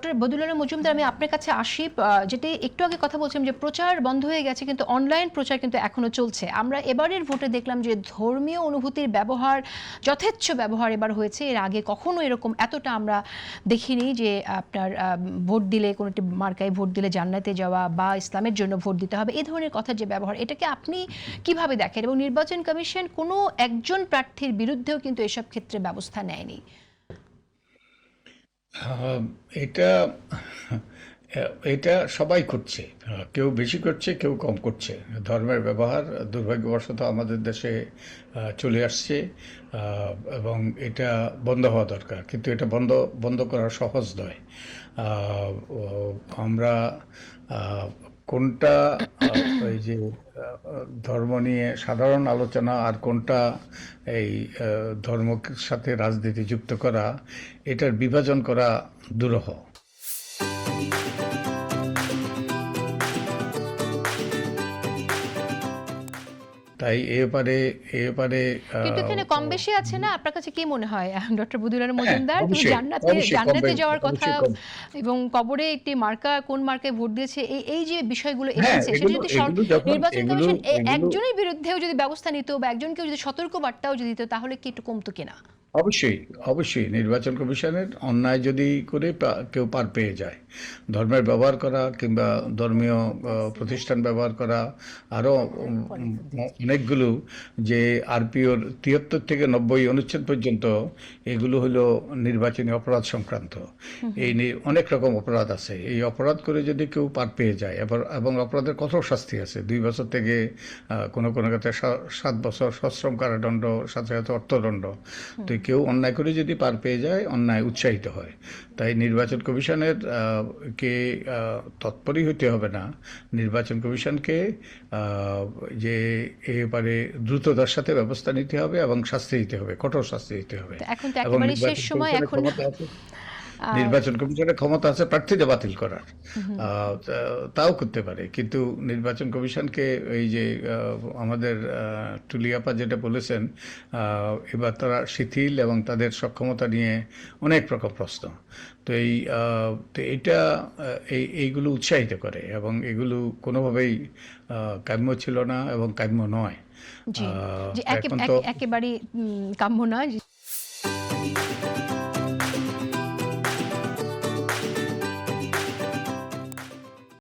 Doctor Badiul Alam Majumdar, আমি আপনার কাছে আসি। যেটি একটু আগে কথা বলছিলাম যে প্রচার বন্ধ হয়ে গেছে, কিন্তু অনলাইন প্রচার কিন্তু এখনো চলছে। আমরা এবারের ভোটে দেখলাম যে ধর্মীয় অনুভূতির ব্যবহার, যথেচ্ছ ব্যবহার এবার হয়েছে। এর আগে কখনো এরকম এতটা আমরা দেখিনি যে আপনার ভোট দিলে, কোনো একটি মার্কায় ভোট দিলে জান্নাতে যাওয়া বা ইসলামের জন্য ভোট দিতে হবে, এই ধরনের কথার যে ব্যবহার, এটাকে আপনি কিভাবে দেখেন? এবং নির্বাচন কমিশন কোনো একজন প্রার্থীর বিরুদ্ধেও কিন্তু এসব ক্ষেত্রে ব্যবস্থা নেয়নি। এটা এটা সবাই করছে। কেউ বেশি করছে, কেউ কম করছে। ধর্মের ব্যবহার দুর্ভাগ্যবশত আমাদের দেশে চলে আসছে, এবং এটা বন্ধ হওয়া দরকার। কিন্তু এটা বন্ধ করা সহজ নয়। আমরা কোনটা এই যে ধর্ম নিয়ে সাধারণ আলোচনা, আর কোনটা এই ধর্মের সাথে রাজনীতি যুক্ত করা, এটার বিভাজন করা দুরূহ। তাই এ ব্যাপারে কিন্তু এখানে কম বেশি আছে না? আপনার কাছে কি মনে হয় ডক্টর বদিউল আলম মজুমদার? কিন্তু অবশ্যই অবশ্যই কম জান্নাতে যাওয়ার কথা অবশ্যই কম। এবং কবরে একটি মার্কা, কোন মার্কায় ভোট দিয়েছে, এই যে বিষয়গুলো হ্যাঁ, এসেছে, সেটা এগুলো যদি এগুলো যখন নির্বাচন এগুলো কমিশন এগুলো একজনের বিরুদ্ধেও যদি ব্যবস্থা নিত বা একজনকেও যদি সতর্ক বার্তাও যদি দিত, তাহলে কি একটু কমতো কিনা? অবশ্যই অবশ্যই নির্বাচন কমিশনের অন্যায় যদি করে কেউ পার পেয়ে যায়, ধর্মের ব্যবহার করা কিংবা ধর্মীয় প্রতিষ্ঠান ব্যবহার করা, আরও অনেকগুলো, যে আরপিওর 73 থেকে 90 অনুচ্ছেদ পর্যন্ত, এগুলো হলো নির্বাচনী অপরাধ সংক্রান্ত। এই নিয়ে অনেক রকম অপরাধ আছে। এই অপরাধ করে যদি কেউ পার পেয়ে যায়, এবং অপরাধের কঠোর শাস্তি আছে, 2 বছর থেকে কোনো কোনো ক্ষেত্রে 7 বছর সশ্রম কারাদণ্ড, সাথে সাথে অর্থদণ্ড। তো কেউ অন্যায় করে যদি পার পেয়ে যায়, অন্যায় উৎসাহিত হয়। তাই নির্বাচন কমিশনের কে তৎপরই হইতে হবে না। নির্বাচন কমিশনকে যে এবারে দ্রুততার সাথে ব্যবস্থা নিতে হবে এবং শাস্তি দিতে হবে, কঠোর শাস্তি দিতে হবে। তো এখন তো এবং একেবারে শেষ সময়। এখন নির্বাচন কমিশনের ক্ষমতা আছে প্রার্থীদের বাতিল করার। তাও করতে পারে, কিন্তু নির্বাচন কমিশনকে এই যে আমাদের টুলিয়াপা যেটা বলেছেন, এবার তারা শিথিল এবং তাদের সক্ষমতা নিয়ে অনেক রকম প্রশ্ন। তো তো এটা এইগুলো উৎসাহিত করে, এবং এগুলো কোনোভাবেই কাম্য ছিল না এবং কাম্য নয়। জি, জি, এখন তো একেবারেই কাম্য নয়।